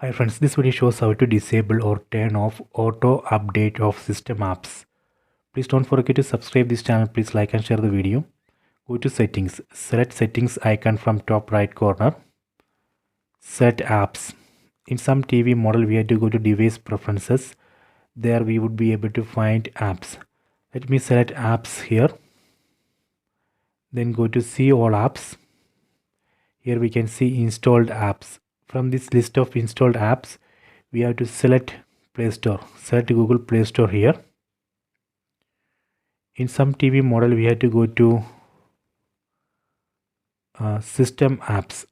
Hi friends, this video shows how to disable or turn off auto update of system apps. Please don't forget to subscribe this channel. Please like and share the video. Go to settings. Select settings icon from top right corner. Set apps. In some TV model we have to go to device preferences. There we would be able to find apps. Let me select apps here. Then go to see all apps. Here we can see installed apps. From this list of installed apps, we have to select Play Store. Select Google Play Store here. In some TV model, we have to go to System Apps.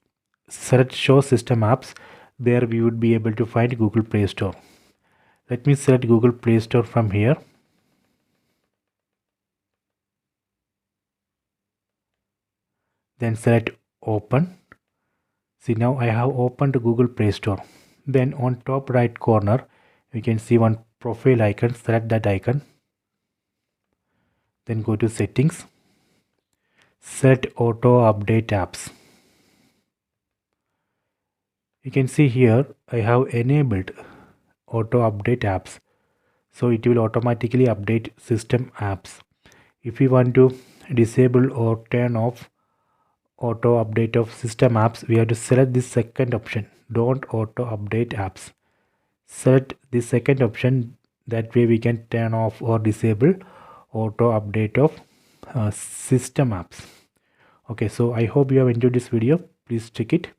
Select Show System Apps. There we would be able to find Google Play Store. Let me select Google Play Store from here. Then select Open. See, now I have opened Google Play Store. Then on top right corner, you can see one profile icon. Select that icon. Then go to settings. Set auto update apps. You can see here I have enabled auto update apps. So it will automatically update system apps. If we want to disable or turn off auto update of system apps, we have to select this second option, don't auto update apps. Select the second option, that way we can turn off or disable auto update of system apps. Okay, so I hope you have enjoyed this video. Please check it.